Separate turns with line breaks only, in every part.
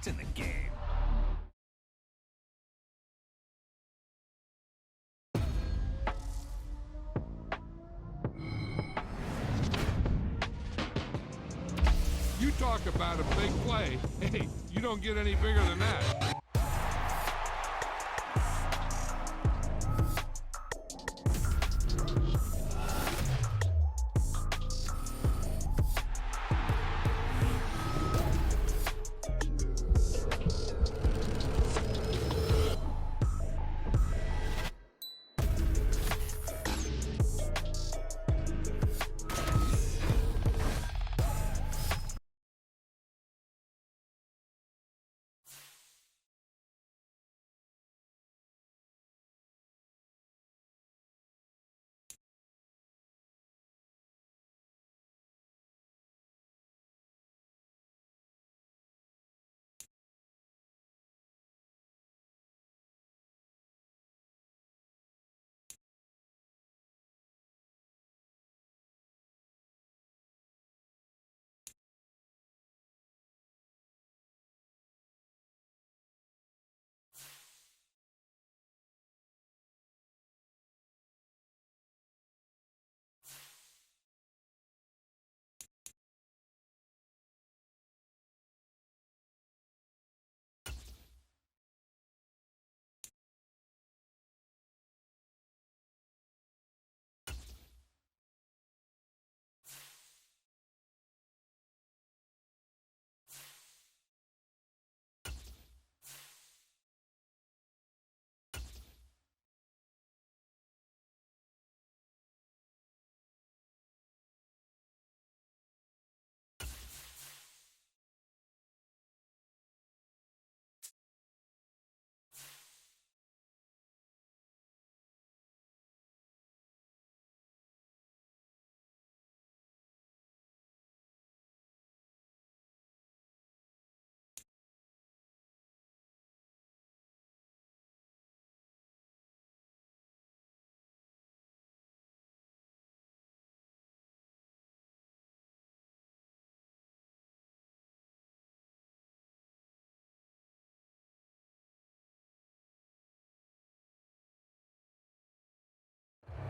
It's in the game.
You talk about a big play. Hey, you don't get any bigger than that.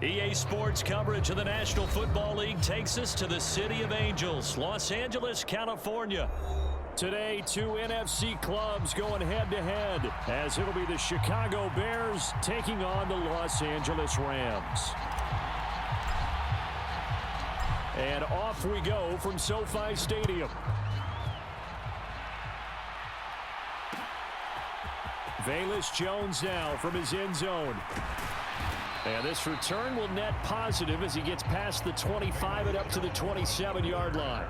EA Sports coverage of the National Football League takes us to the City of Angels, Los Angeles, California. Today, two NFC clubs going head-to-head, as it'll be the Chicago Bears taking on the Los Angeles Rams. And off we go from SoFi Stadium. Velus Jones now from his end zone. And this return will net positive as he gets past the 25 and up to the 27-yard line.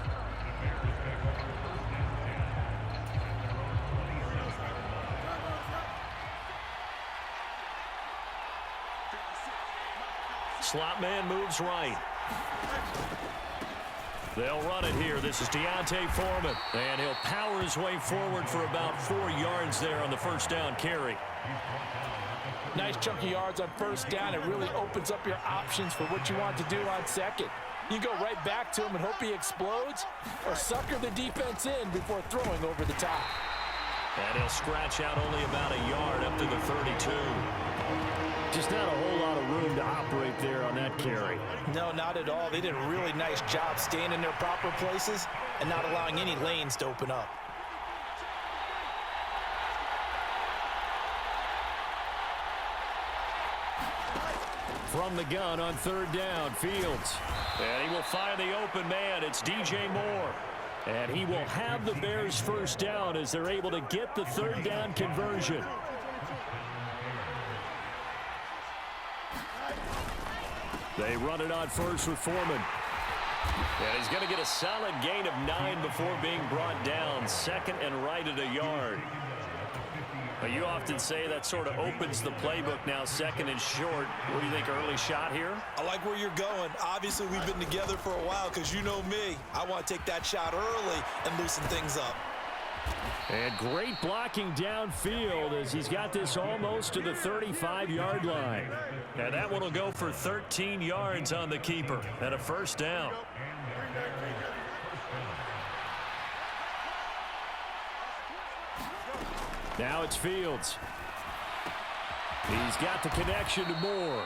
Slot man moves right. They'll run it here. This is Deontay Foreman. And he'll power his way forward for about 4 yards there on the first down carry.
Nice chunky yards on first down. It really opens up your options for what you want to do on second. You go right back to him and hope he explodes, or sucker the defense in before throwing over the top.
And he'll scratch out only about a yard up to the 32. Just not a whole lot of room to operate there on that carry.
No, not at all. They did a really nice job staying in their proper places and not allowing any lanes to open up.
From the gun on third down, Fields. And he will find the open man. It's DJ Moore. And he will have the Bears first down as they're able to get the third down conversion. They run it on first with Foreman. And he's going to get a solid gain of 9 before being brought down. Second and right at a yard. But you often say that sort of opens the playbook now, second and short. What do you think, early shot here?
I like where you're going. Obviously, we've been together for a while because you know me. I want to take that shot early and loosen things up.
And great blocking downfield as he's got this almost to the 35-yard line. And that one will go for 13 yards on the keeper and a first down. Now it's Fields. He's got the connection to Moore.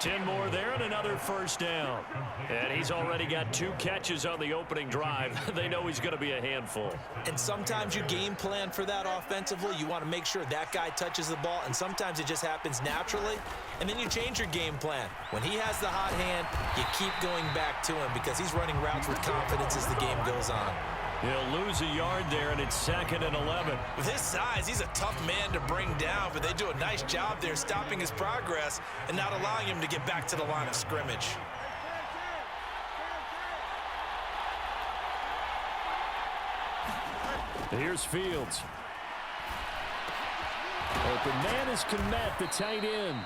10 more there and another first down. And he's already got 2 catches on the opening drive. They know he's going to be a handful.
And sometimes you game plan for that offensively. You want to make sure that guy touches the ball, and sometimes it just happens naturally. And then you change your game plan. When he has the hot hand, you keep going back to him because he's running routes with confidence as the game goes on.
He'll lose a yard there, and it's 2nd and 11.
With his size, he's a tough man to bring down, but they do a nice job there stopping his progress and not allowing him to get back to the line of scrimmage.
Here's Fields. Open man is Kmet, the tight end.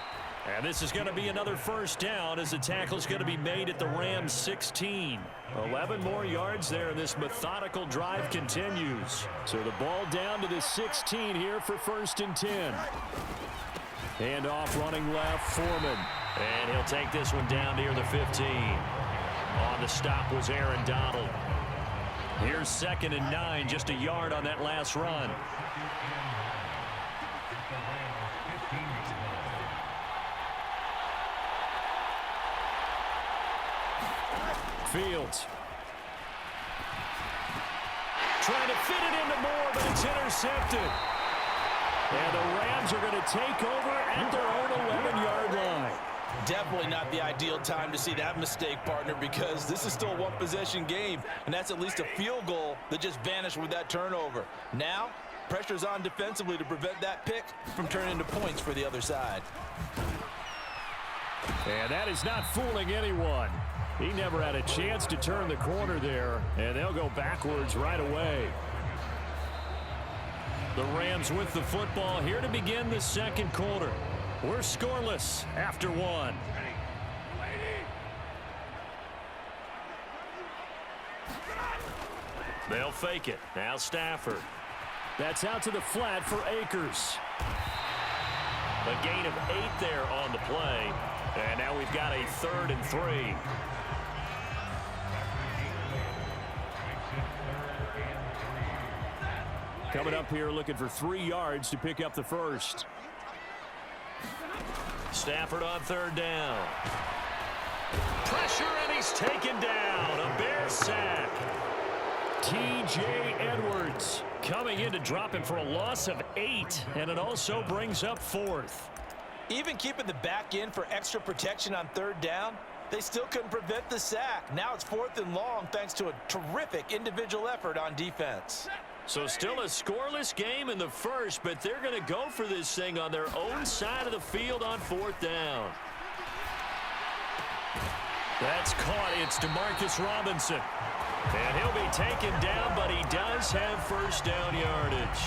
And this is going to be another first down as the tackle is going to be made at the Rams 16. 11 more yards there, and this methodical drive continues. So the ball down to the 16 here for 1st and 10. Hand off running left, Foreman. And he'll take this one down near the 15. On the stop was Aaron Donald. Here's 2nd and 9, just a yard on that last run. Fields. Trying to fit it into Moore, but it's intercepted. And the Rams are going to take over at their own 11-yard line.
Definitely not the ideal time to see that mistake, partner, because this is still a one-possession game, and that's at least a field goal that just vanished with that turnover. Now, pressure's on defensively to prevent that pick from turning into points for the other side.
And that is not fooling anyone. He never had a chance to turn the corner there, and they'll go backwards right away. The Rams with the football here to begin the 2nd quarter. We're scoreless after 1. They'll fake it. Now Stafford. That's out to the flat for Akers. A gain of 8 there on the play. And now we've got a 3rd and 3. Coming up here looking for 3 yards to pick up the first. Stafford on 3rd down. Pressure, and he's taken down. A Bear sack. T.J. Edwards coming in to drop him for a loss of 8, and it also brings up 4th.
Even keeping the back end for extra protection on 3rd down, they still couldn't prevent the sack. Now it's 4th and long thanks to a terrific individual effort on defense.
So still a scoreless game in the first, but they're going to go for this thing on their own side of the field on 4th down. That's caught. It's DeMarcus Robinson. And he'll be taken down, but he does have first down yardage.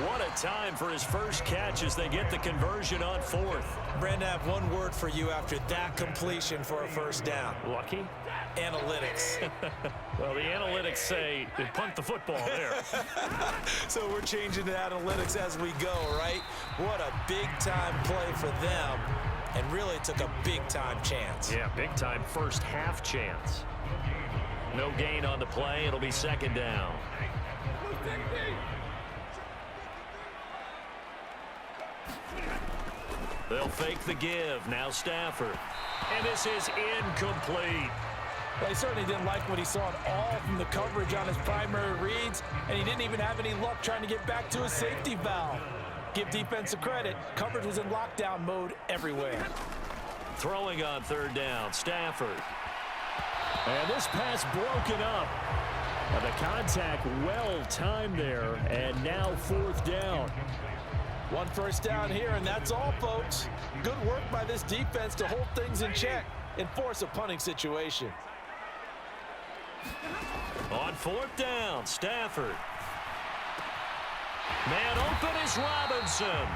What a time for his first catch as they get the conversion on 4th.
Brandon, I have one word for you after that completion for a first down.
Lucky?
Analytics.
Well, the analytics say they punt the football there.
So we're changing to analytics as we go, right? What a big-time play for them, and really took a big-time chance.
Yeah, big-time first half chance. No gain on the play. It'll be 2nd down. They'll fake the give. Now Stafford. And this is incomplete.
Well, he certainly didn't like what he saw at all from the coverage on his primary reads, and he didn't even have any luck trying to get back to his safety valve. Give defense a credit. Coverage was in lockdown mode everywhere.
Throwing on 3rd down. Stafford. And this pass broken up. The contact well timed there, and now 4th down.
1 first down here, and that's all, folks. Good work by this defense to hold things in check and force a punting situation.
On 4th down, Stafford. Man open is Robinson.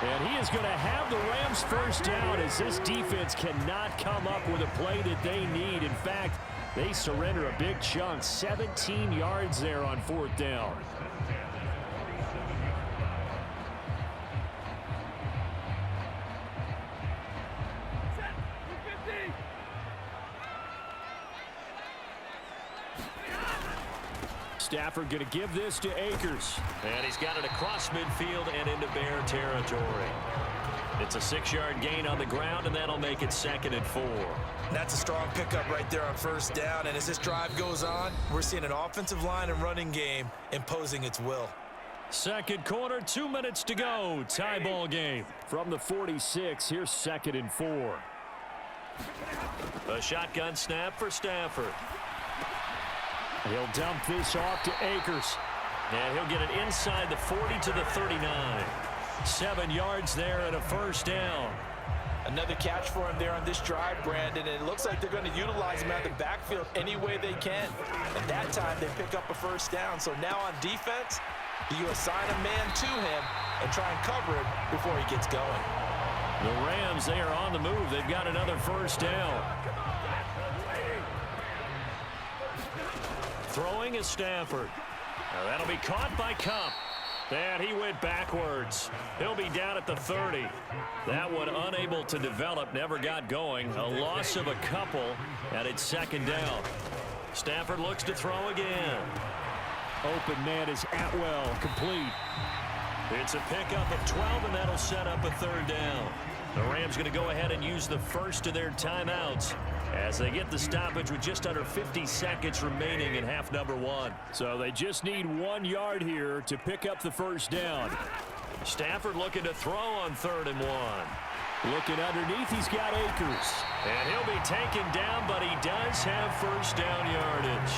And he is going to have the Rams first down as this defense cannot come up with a play that they need. In fact, they surrender a big chunk, 17 yards there on 4th down. Stafford going to give this to Akers. And he's got it across midfield and into Bear territory. It's a 6-yard gain on the ground, and that'll make it 2nd and 4.
That's a strong pickup right there on 1st down. And as this drive goes on, we're seeing an offensive line and running game imposing its will.
Second quarter, 2 minutes to go. Tie ball game. From the 46, here's 2nd and 4. A shotgun snap for Stafford. He'll dump this off to Akers. And he'll get it inside the 40 to the 39. 7 yards there and a 1st down.
Another catch for him there on this drive, Brandon. And it looks like they're going to utilize him out of the backfield any way they can. And that time they pick up a 1st down. So now on defense, you assign a man to him and try and cover him before he gets going.
The Rams, they are on the move. They've got another 1st down. Throwing is Stafford. Now that'll be caught by Kupp. And he went backwards. He'll be down at the 30. That one unable to develop, never got going. A loss of a couple, and it's 2nd down. Stafford looks to throw again. Open man is Atwell, complete. It's a pickup of 12, and that'll set up a 3rd down. The Rams going to go ahead and use the first of their timeouts as they get the stoppage with just under 50 seconds remaining in half number 1. So they just need 1 yard here to pick up the 1st down. Stafford looking to throw on 3rd and 1. Looking underneath, he's got Akers. And he'll be taken down, but he does have 1st down yardage.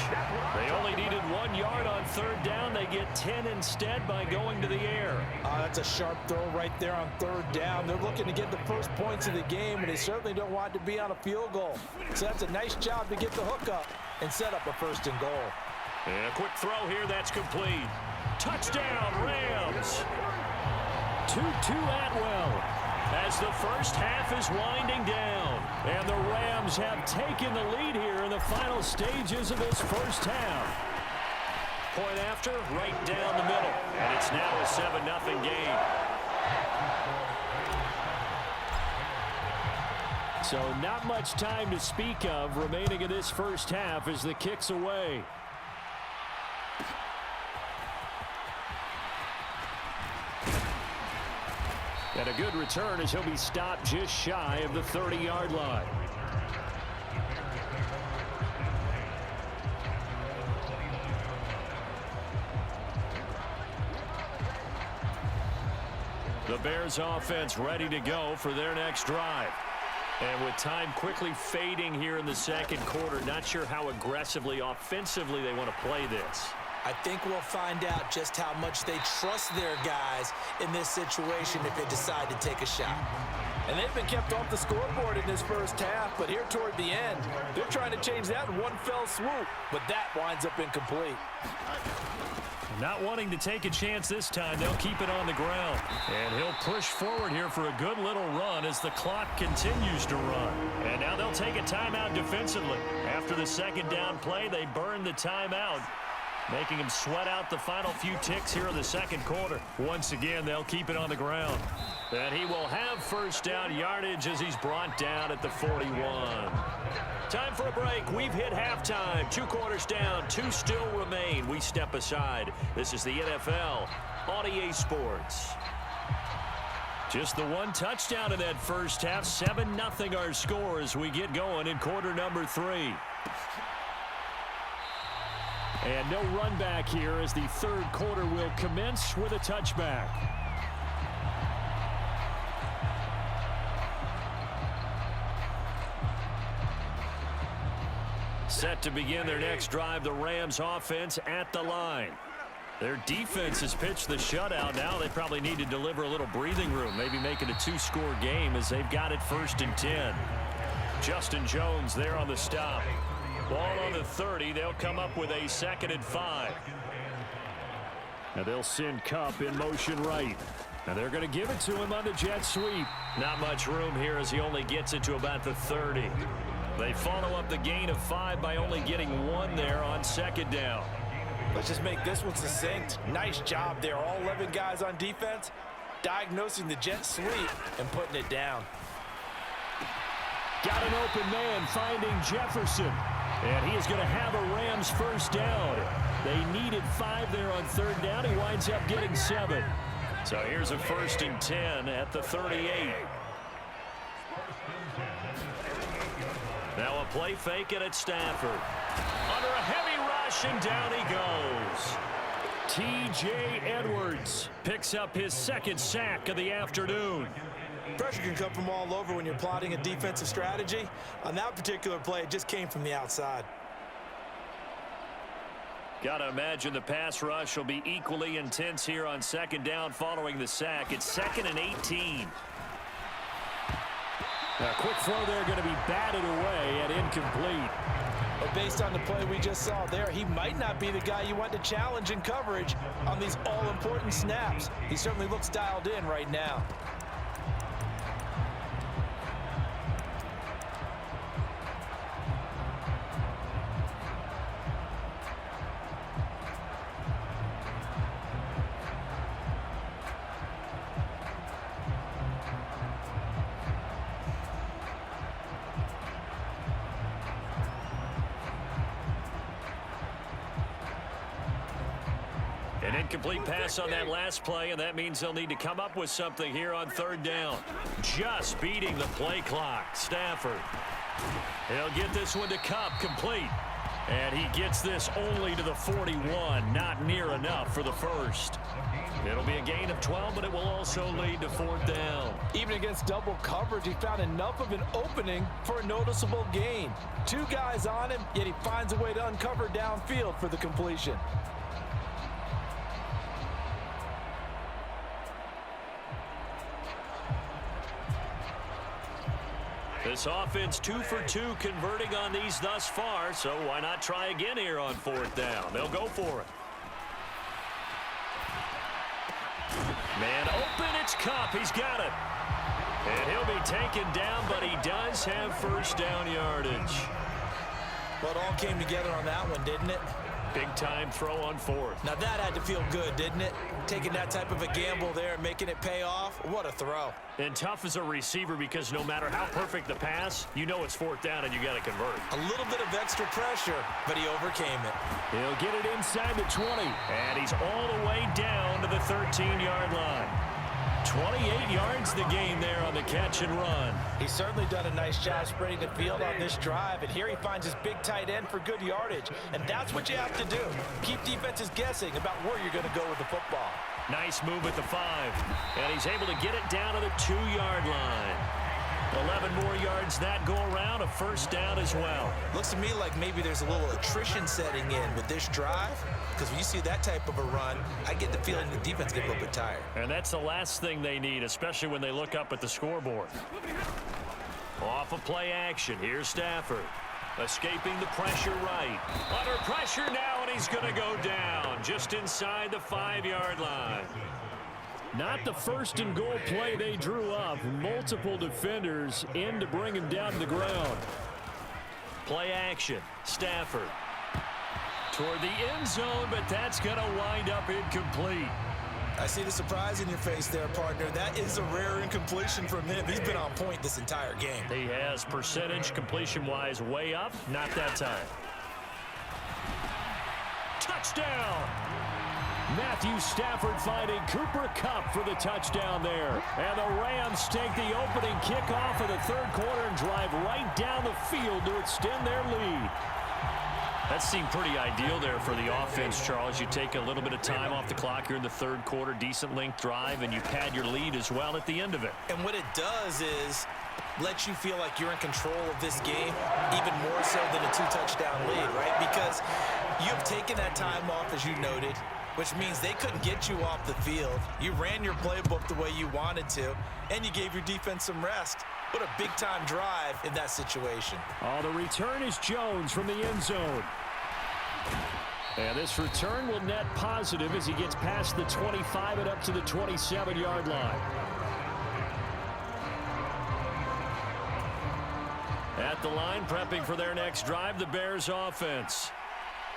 They only needed 1 yard on 3rd down. They get 10 instead by going to the air.
That's a sharp throw right there on 3rd down. They're looking to get the first points of the game, and they certainly don't want to be on a field goal. So that's a nice job to get the hook up and set up a 1st and goal.
And a quick throw here, that's complete. Touchdown, Rams. 2-2 Atwell. As the first half is winding down. And the Rams have taken the lead here in the final stages of this first half. Point after, right down the middle. And it's now a 7-0 game. So not much time to speak of remaining in this first half as the kick's away. And a good return as he'll be stopped just shy of the 30-yard line. The Bears offense ready to go for their next drive. And with time quickly fading here in the second quarter, not sure how aggressively, offensively they want to play this.
I think we'll find out just how much they trust their guys in this situation if they decide to take a shot. And they've been kept off the scoreboard in this first half, but here toward the end, they're trying to change that in one fell swoop, but that winds up incomplete.
Not wanting to take a chance this time, they'll keep it on the ground. And he'll push forward here for a good little run as the clock continues to run. And now they'll take a timeout defensively. After the 2nd down play, they burn the timeout, making him sweat out the final few ticks here in the second quarter. Once again, they'll keep it on the ground. And he will have 1st down yardage as he's brought down at the 41. Time for a break. We've hit halftime. 2 quarters down. 2 still remain. We step aside. This is the NFL on EA Sports. Just the 1 touchdown in that first half. 7-0 our score as we get going in quarter number 3. And no run back here as the 3rd quarter will commence with a touchback. Set to begin their next drive, the Rams offense at the line. Their defense has pitched the shutout. Now they probably need to deliver a little breathing room, maybe make it a 2-score game as they've got it 1st and 10. Justin Jones there on the stop. Ball on the 30. They'll come up with a 2nd and 5. Now they'll send Kupp in motion right. Now they're going to give it to him on the jet sweep. Not much room here as he only gets it to about the 30. They follow up the gain of 5 by only getting 1 there on 2nd down.
Let's just make this one succinct. Nice job there. All 11 guys on defense diagnosing the jet sweep and putting it down.
Got an open man finding Jefferson. And he is going to have a Rams 1st down. They needed 5 there on third down. He winds up getting 7. So here's a 1st and 10 at the 38. Now a play fake it at Stafford. Under a heavy rush, and down he goes. T.J. Edwards picks up his 2nd sack of the afternoon.
Pressure can come from all over when you're plotting a defensive strategy. On that particular play, it just came from the outside.
Got to imagine the pass rush will be equally intense here on 2nd down following the sack. It's 2nd and 18. A quick throw there going to be batted away and incomplete.
But based on the play we just saw there, he might not be the guy you want to challenge in coverage on these all-important snaps. He certainly looks dialed in right now.
An incomplete pass on that last play, and that means they'll need to come up with something here on 3rd down. Just beating the play clock. Stafford. He'll get this one to Kupp, complete. And he gets this only to the 41. Not near enough for the 1st. It'll be a gain of 12, but it will also lead to 4th down.
Even against double coverage, he found enough of an opening for a noticeable gain. 2 guys on him, yet he finds a way to uncover downfield for the completion.
This offense 2 for 2 converting on these thus far, so why not try again here on 4th down? They'll go for it. Man open, it's Kupp. He's got it. And he'll be taken down, but he does have 1st down yardage.
Well, it all came together on that one, didn't it?
Big time throw on 4th.
Now that had to feel good, didn't it? Taking that type of a gamble there and making it pay off. What a throw.
And tough as a receiver because no matter how perfect the pass, you know it's 4th down and you got to convert.
A little bit of extra pressure, but he overcame it.
He'll get it inside the 20, and he's all the way down to the 13-yard line. 28 yards the gain there on the catch and run.
He's certainly done a nice job spreading the field on this drive, and here he finds his big tight end for good yardage. And that's what you have to do. Keep defenses guessing about where you're going to go with the football.
Nice move at the 5, and he's able to get it down to the 2-yard line. 11 more yards that go around, a 1st down as well.
Looks to me like maybe there's a little attrition setting in with this drive, because when you see that type of a run, I get the feeling the defense gets a little bit tired.
And that's the last thing they need, especially when they look up at the scoreboard. Off of play action, here's Stafford. Escaping the pressure right. Under pressure now, and he's going to go down just inside the 5-yard line. Not the 1st and goal play they drew up. Multiple defenders in to bring him down to the ground. Play action. Stafford. Toward the end zone, but that's going to wind up incomplete.
I see the surprise in your face there, partner. That is a rare incompletion from him. He's been on point this entire game.
He has percentage completion-wise way up. Not that time. Touchdown! Matthew Stafford finding Cooper Kupp for the touchdown there. And the Rams take the opening kickoff of the 3rd quarter and drive right down the field to extend their lead. That seemed pretty ideal there for the offense, Charles. You take a little bit of time off the clock here in the 3rd quarter, decent length drive, and you pad your lead as well at the end of it.
And what it does is let you feel like you're in control of this game, even more so than a 2-touchdown lead, right? Because you've taken that time off, as you noted, which means they couldn't get you off the field. You ran your playbook the way you wanted to, and you gave your defense some rest. What a big-time drive in that situation.
Oh, the return is Jones from the end zone. And this return will net positive as he gets past the 25 and up to the 27-yard line. At the line, prepping for their next drive, the Bears offense.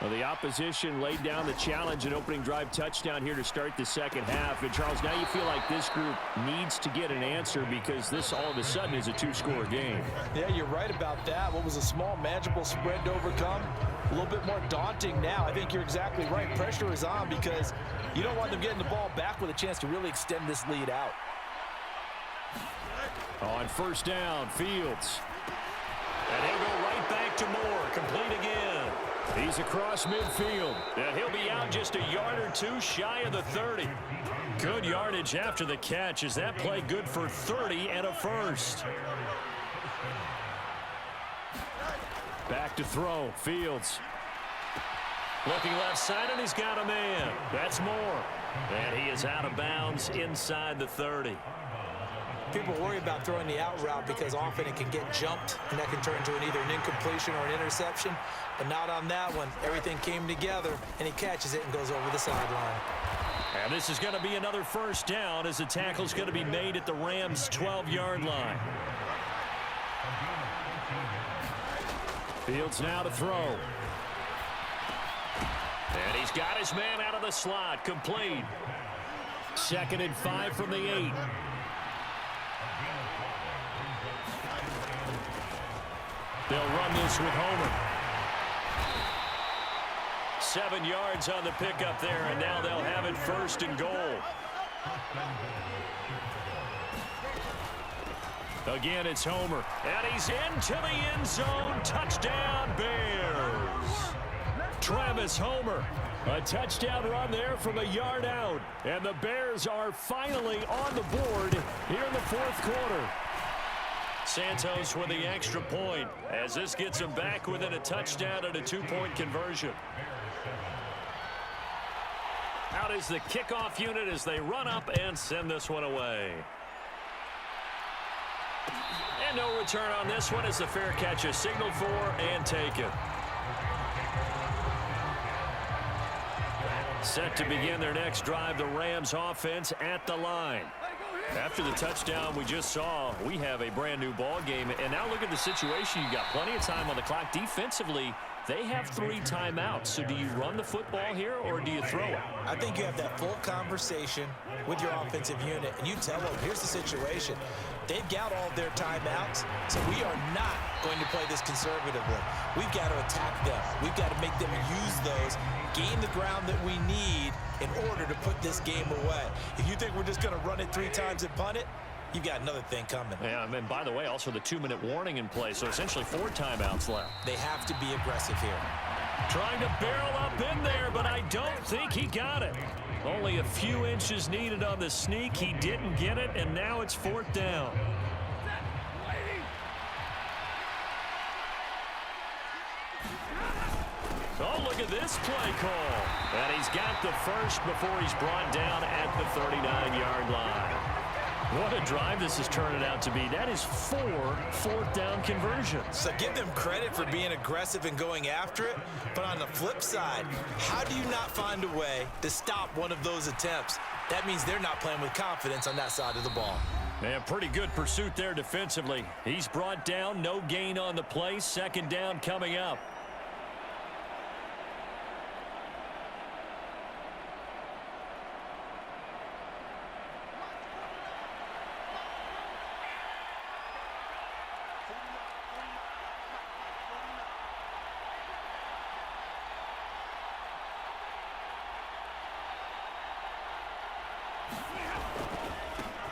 Well, the opposition laid down the challenge and opening drive touchdown here to start the second half. And, Charles, now you feel like this group needs to get an answer because this all of a sudden is a two-score game.
Yeah, you're right about that. What was a small, manageable spread to overcome? A little bit more daunting now. I think you're exactly right. Pressure is on because you don't want them getting the ball back with a chance to really extend this lead out.
On first down, Fields. And he'll go right back to Moore. Complete again. He's across midfield. And he'll be out just a yard or two shy of the 30. Good yardage after the catch. Is that play good for 30 and a first? Back to throw. Fields. Looking left side, and he's got a man. That's Moore. And he is out of bounds inside the 30.
People worry about throwing the out route because often it can get jumped, and that can turn into either an incompletion or an interception. But not on that one. Everything came together, and he catches it and goes over the sideline.
And this is going to be another first down as the tackle's going to be made at the Rams' 12-yard line. Fields now to throw. And he's got his man out of the slot. Complete. 2nd and 5 from the 8. They'll run this with Homer. 7 yards on the pickup there, and now they'll have it 1st and goal. Again, it's Homer. And he's into the end zone. Touchdown, Bears. Travis Homer. A touchdown run there from a yard out. And the Bears are finally on the board here in the 4th quarter. Santos with the extra point as this gets him back within a touchdown and a 2-point conversion. Out is the kickoff unit as they run up and send this one away. And no return on this one as the fair catch is signaled for and taken. Set to begin their next drive, the Rams offense at the line. After the touchdown we just saw, we have a brand new ball game. And now look at the situation. You've got plenty of time on the clock. Defensively, they have 3 timeouts. So do you run the football here or do you throw it?
I think you have that full conversation with your offensive unit, and you tell them, here's the situation. They've got all their timeouts, so we are not going to play this conservatively. We've got to attack them. We've got to make them use those, gain the ground that we need in order to put this game away. If you think we're just going to run it 3 times and punt it, you've got another thing coming.
Yeah, and by the way, also the 2-minute warning in play, so essentially 4 timeouts left.
They have to be aggressive here.
Trying to barrel up in there, but I don't think he got it. Only a few inches needed on the sneak. He didn't get it, and now it's 4th down. Oh, look at this play call. And he's got the first before he's brought down at the 39-yard line. What a drive this is turning out to be. That is 4 4th down conversions.
So give them credit for being aggressive and going after it. But on the flip side, how do you not find a way to stop one of those attempts? That means they're not playing with confidence on that side of the ball.
Man, pretty good pursuit there defensively. He's brought down, no gain on the play. 2nd down coming up.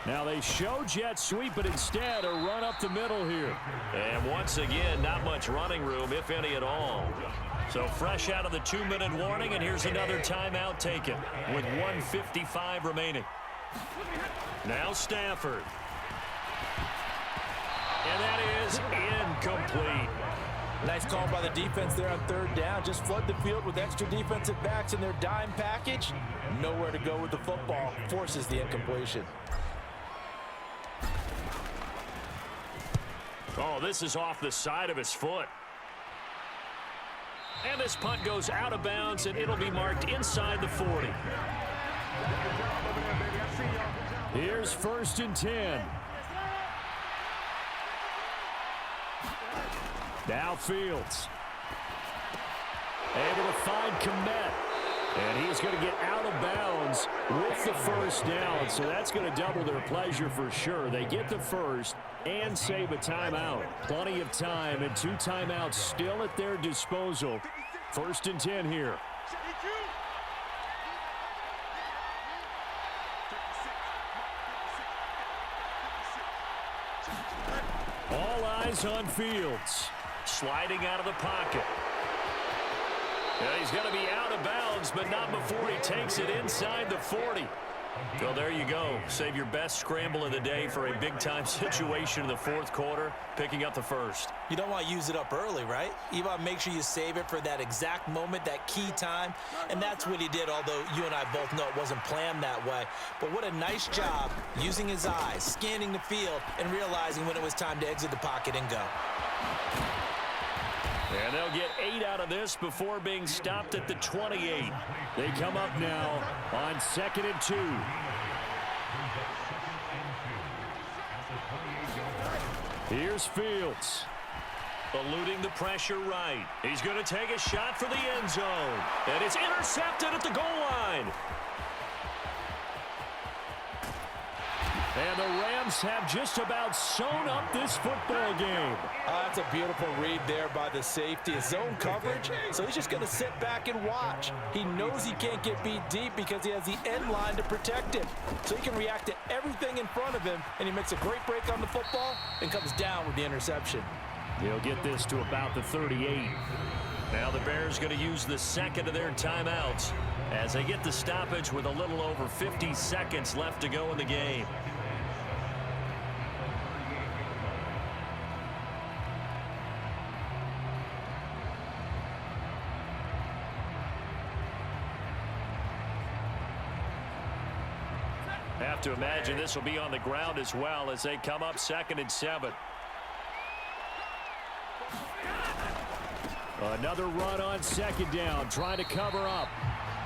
Now they show jet sweep, but instead a run up the middle here. And once again, not much running room, if any at all. So fresh out of the 2-minute warning, and here's another timeout taken with 1:55 remaining. Now Stafford. And that is incomplete.
Nice call by the defense there on 3rd down. Just flood the field with extra defensive backs in their dime package. Nowhere to go with the football. Forces the incompletion.
Oh, this is off the side of his foot. And this punt goes out of bounds, and it'll be marked inside the 40. Here's 1st and 10. Now Fields. Able to find Komet. And he's going to get out of bounds with the first down. So that's going to double their pleasure for sure. They get the first and save a timeout. Plenty of time and 2 timeouts still at their disposal. 1st and 10 here. All eyes on Fields. Sliding out of the pocket. He's going to be out of bounds, but not before he takes it inside the 40. Well, there you go. Save your best scramble of the day for a big-time situation in the 4th quarter, picking up the first.
You don't want to use it up early, right? You want to make sure you save it for that exact moment, that key time, and that's what he did, although you and I both know it wasn't planned that way. But what a nice job using his eyes, scanning the field, and realizing when it was time to exit the pocket and go.
And they'll get 8 out of this before being stopped at the 28. They come up now on 2nd and 2. Here's Fields. Eluding the pressure right. He's going to take a shot for the end zone. And it's intercepted at the goal line. And the Rams have just about sewn up this football game.
That's a beautiful read there by the safety. His zone coverage, so he's just going to sit back and watch. He knows he can't get beat deep because he has the end line to protect him. So he can react to everything in front of him, and he makes a great break on the football and comes down with the interception.
He'll get this to about the 38. Now the Bears going to use the 2nd of their timeouts as they get the stoppage with a little over 50 seconds left to go in the game. Have to imagine this will be on the ground as well as they come up 2nd and 7. Another run on 2nd down, trying to cover up.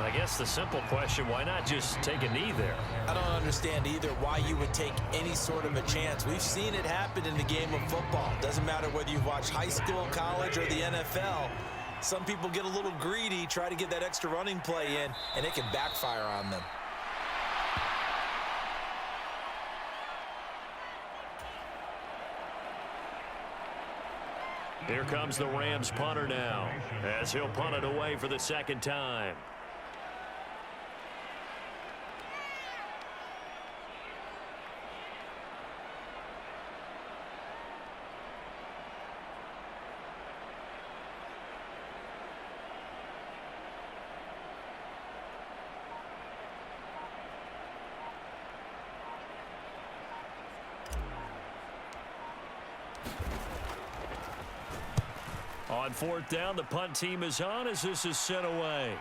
I guess the simple question, why not just take a knee there?
I don't understand either why you would take any sort of a chance. We've seen it happen in the game of football. Doesn't matter whether you've watched high school, college, or the NFL. Some people get a little greedy, try to get that extra running play in, and it can backfire on them.
Here comes the Rams punter now, as he'll punt it away for the 2nd time. On 4th down, the punt team is on as this is sent away.